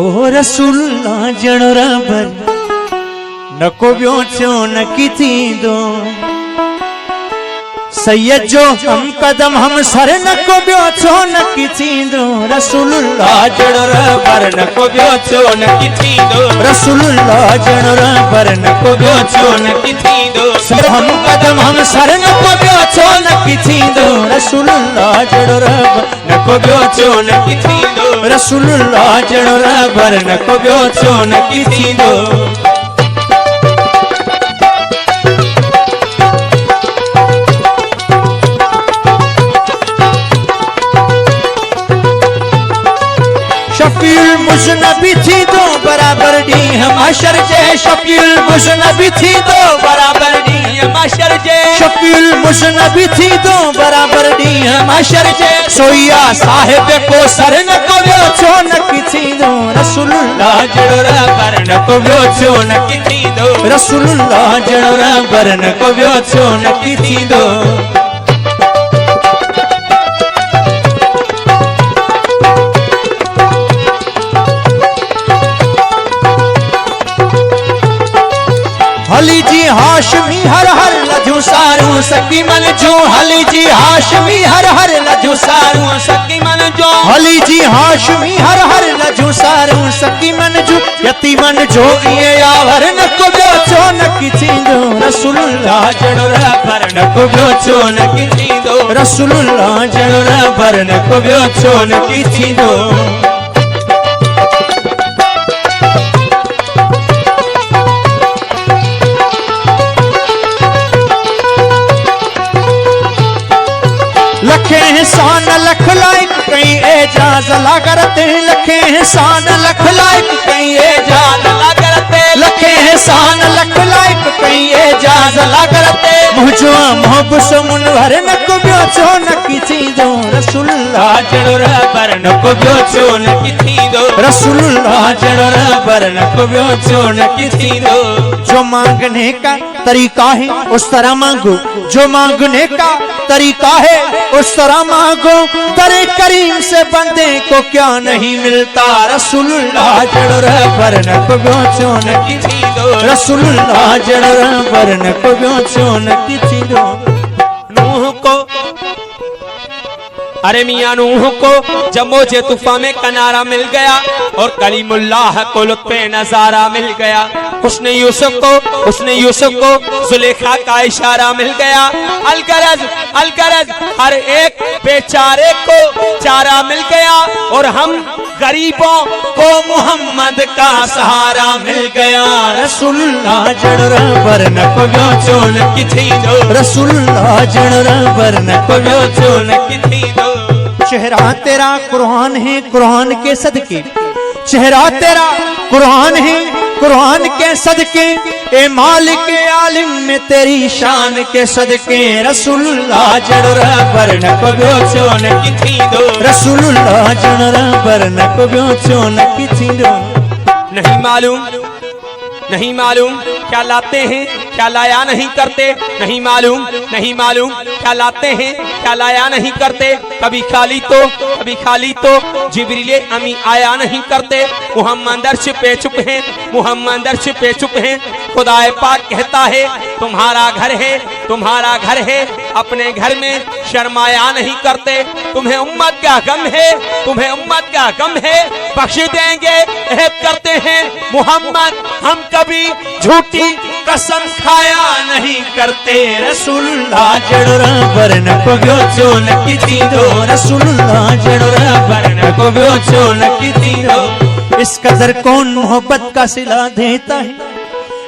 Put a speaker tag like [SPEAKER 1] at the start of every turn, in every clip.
[SPEAKER 1] ओ रसूलुल्लाह जणरा बर नको ब्यो चो न किथी दो सैयद जो हम कदम हम सर नको ब्यो चो न किथी दो रसूलुल्लाह जणरा बर नको ब्यो चो न किथी दो रसूलुल्लाह जणरा बर नको ब्यो चो न किथी दो हम कदम हम सर नको ब्यो चो न किथी दो रसूलुल्लाह जणरा बर नको ब्यो चो न किथी दो रसूलुल्लाह जणरा बर नको ब्यो चो न किथी दो शफीउल मुज़नबी थी दो बराबर डी हमाशर जे शफीउल मुज़नबी थी दो बराबर डी हमाशर जे शफीउल मुज़नबी थी दो बराबर डी हमाशर जे सोया साहिब को सर न को व्यो छो न किथी दो रसूलुल्लाह जणरा बर न को व्यो छो न किथी दो रसूलुल्लाह जणरा बर न को व्यो छो न किथी दो हली जी हाशमी हर हर लजू सारू सकी मन जो हली जी हाशमी हर हर लजू सारू सकी मन जो हली जी हाशमी हर हर लजू सारू सकी मन जो यती मन जो ये आवर न को ब्यो चो न किथी दो रसूलुल्लाह जणरा बर न को ब्यो चो न किथी दो रसूलुल्लाह जणरा बर न को ब्यो चो न किथी दो लखे एहसान लख लाइक कई एजाज ला करते लखे एहसान लख लाइक कई एजाज ला करते लखे एहसान लख लाइक कई एजाज ला करते मुझो मोहब मुनवर न को ब्यो चो न किथी दो रसूलुल्लाह जणरा बर न को ब्यो चो न किथी दो रसूलुल्लाह जणरा बर न को ब्यो चो न किथी दो जो मांगने का तरीका है उस तरह मांगो जो मांगने का तरीका है उस तरह मांगो दरे करीम से बंदे को क्या नहीं मिलता रसूलुल्लाह जणरा बर न को ब्यो चो न किथी दो रसूलुल्लाह जणरा बर न को ब्यो चो न किथी दो नूह को अरे मियाँ नूह को जब मौजे तूफान में किनारा मिल गया और कलीमुल्लाह को लुत्फ़े नजारा मिल गया उसने यूसुफ को जुलेखा का इशारा मिल गया अलगरज हर एक बेचारे को चारा मिल गया और हम गरीबों को मोहम्मद का सहारा मिल गया रसूलुल्लाह जणरा बर न को ब्यो चो न किथी दो रसूलुल्लाह जणरा बर न को ब्यो चो न किथी दो चेहरा तेरा कुरान है कुरान के सदके चेहरा तेरा कुरान है कुरान के सदके ए मालिक आलिम में तेरी शान के सदके रसूलुल्लाह जणरा बर न को ब्यो चो न किथी दो रसूलुल्लाह जणरा बर न को ब्यो चो न किथी दो नहीं मालूम क्या लाते हैं क्या लाया नहीं करते नहीं मालूम क्या लाते हैं क्या लाया नहीं करते कभी खाली तो जिब्रील अमी आया नहीं करते मुहम्मद अर्श पे चुप हैं खुदाए पाक कहता है तुम्हारा घर है अपने घर में शर्माया नहीं करते तुम्हें उम्मत का गम है बख्श देंगे अहद करते हैं मुहम्मद हम कभी झूठी कसम खाया नहीं करते रसूलुल्लाह जणरा बर न को ब्यो चो न किथी दो रसूलुल्लाह जणरा बर न को ब्यो चो न किथी दो इस कदर कौन मोहब्बत का सिला देता है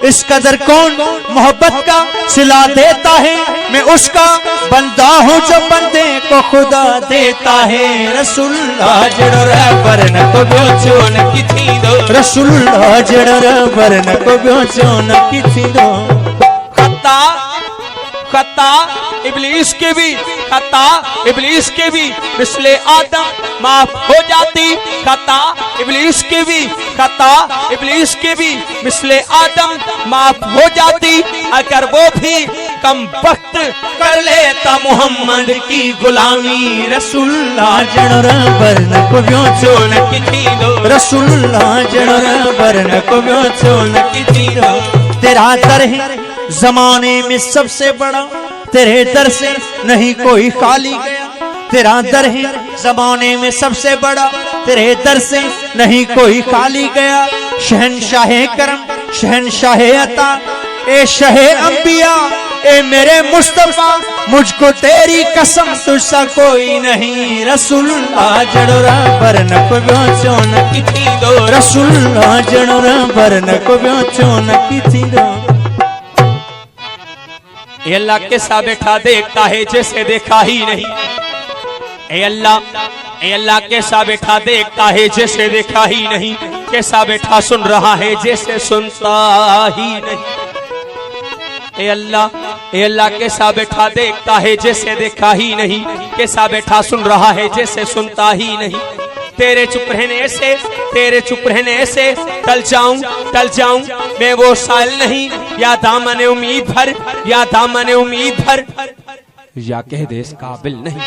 [SPEAKER 1] इस कदर कौन मोहब्बत का सिला देता है मैं उसका बंदा हूँ जो बंदे को खुदा देता है रसूलुल्लाह जणरा बर न को ब्यो चो न किथी दो रसूलुल्लाह जणरा बर न को ब्यो चो न किथी दो खता इब्लीस के भी मिसले आदम माफ हो जाती खता इब्लीस के भी मिसले आदम माफ हो जाती अगर वो भी कम वक्त कर लेता मोहम्मद की गुलामी। रसूलुल्लाह
[SPEAKER 2] जणोर बरन को व्यो
[SPEAKER 1] चोन की थींदो,
[SPEAKER 2] रसूलुल्लाह जणोर बरन को व्यो
[SPEAKER 1] चोन की थींदो।
[SPEAKER 2] तेरा दर है जमाने में सबसे बड़ा, तेरे दर से नहीं कोई खाली गया। तेरा दर है जमाने में सबसे बड़ा, तेरे दर से नहीं कोई खाली गया। शहनशाहे करम शहनशाहे अता ए शहे अंबिया ए मेरे मुस्तफा, मुझको तेरी कसम तुझसा कोई नहीं। रसूलुल्लाह जणोरा बरन को व्यो चोन की थींदो, रसूलुल्लाह जणोरा बरन को व्यो चोन की थींदो।
[SPEAKER 1] ए अल्लाह कैसा बैठा देखता है जैसे देखा ही नहीं। ए अल्लाह कैसा बैठा देखता है जैसे देखा ही नहीं। कैसा बैठा सुन रहा है जैसे सुनता ही नहीं। ए अल्लाह कैसा बैठा देखता है जैसे देखा ही नहीं। कैसा बैठा सुन रहा है जैसे सुनता ही नहीं। तेरे चुप रहने से टल जाऊं मैं वो साइल नहीं। या दामन उम्मीद भर, या दामन उम्मीद भर, या कह दे इस काबिल नहीं।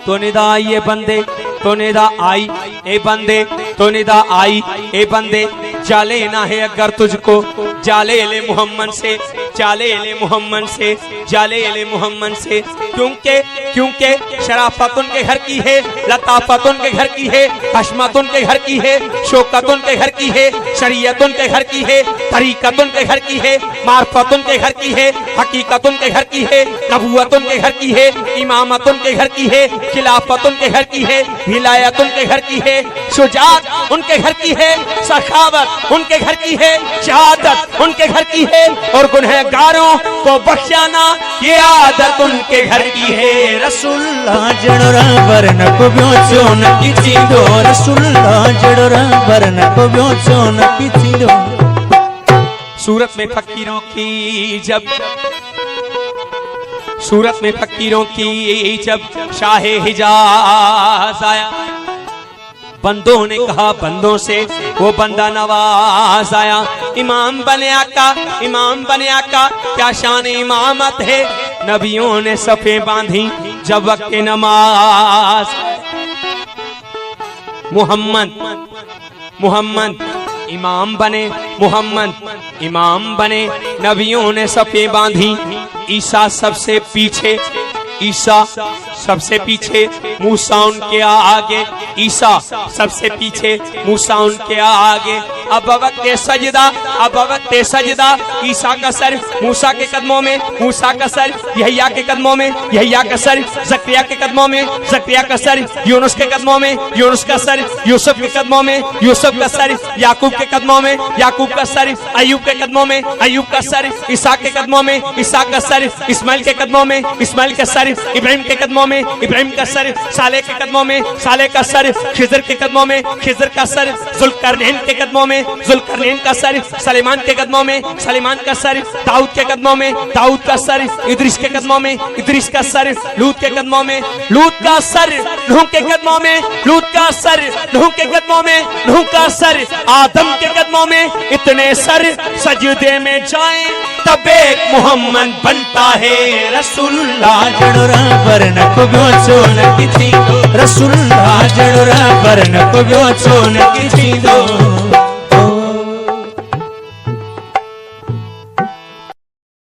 [SPEAKER 1] तो निदा आई ए बंदे, तो निदा आई ए बंदे, तो निदा आई ए बंदे। जाले ना है अगर तुझको, जाले ले मोहम्मद से, जाले ले मोहम्मद से, जाले ले मोहम्मद से। क्योंकि शराफत उनके घर की है, लताफत उनके घर की है, हशमत उनके घर की है, शौकत उनके घर की है, शरीयत उनके घर की है, तरीकत उनके घर की है, मार्फत उनके घर की है, हकीकत उनके घर की है, नबूवत उनके घर की है, इमामत उनके घर की है, खिलाफत उनके घर की है, हिलायत उनके घर की है, शुजात उनके घर की है, सखावत उनके घर की है, शहादत उनके घर की है, और गुनहगारों को बख्शाना ये आदत उनके घर की है।
[SPEAKER 2] रसूलुल्लाह जणोरा बरन को व्यो चोन की थींदो, रसूलुल्लाह जणोरा बरन को व्यो चोन की थींदो।
[SPEAKER 1] सूरत में फकीरों की जब शाहे हिजाज आया, बंदों ने कहा बंदों से, वो बंदा नवाज आया। इमाम बने आका क्या शान इमामत है। नबियों ने सफे बांधी जब वक्त नमाज। मोहम्मद इमाम बने, नबियों ने सफे बांधी। ईसा सबसे पीछे, मूसा उनके आगे, ईसा सबसे पीछे, मूसा उनके आगे। अब वक्त सजदा, ईसा का सर मूसा के कदमों में, मूसा का सर यहया के कदमों में, यहया का सर जकरिया के कदमों में, जकरिया का सर यूनुस के कदमों में, यूनुस का सर यूसुफ के कदमों में, यूसुफ का सर याकूब के कदमों में, याकूब का सर अयूब के कदमों में, अयूब का सर ईसा के कदमों में, ईसा का सर इस्माइल के कदमों में, इस्माइल का सर इब्राहिम के कदमों में, इब्राहिम का सर साले के कदमों में, साले का सर खिजर के कदमों में, खिजर का सर जुल्करनैन के कदमों में, जुल्करनैन का सर सलेमान के कदमों में, सलेमान का सर दाऊद के कदमों में, दाऊद का सर इद्रिस के कदमों में, इद्रिस का सर लूत के कदमों में, लूत का सर नूह के कदमों में, लूत का सर नूह के कदमों में, नूह का सर आदम के कदमों में। इतने सर सजदे में जाएं तब एक मोहम्मद बनता है। रसूलुल्लाह
[SPEAKER 2] जणोरा बरन को व्यो चोन की थींदो, रसूलुल्लाह जणोरा बरन को व्यो चोन की थींदो।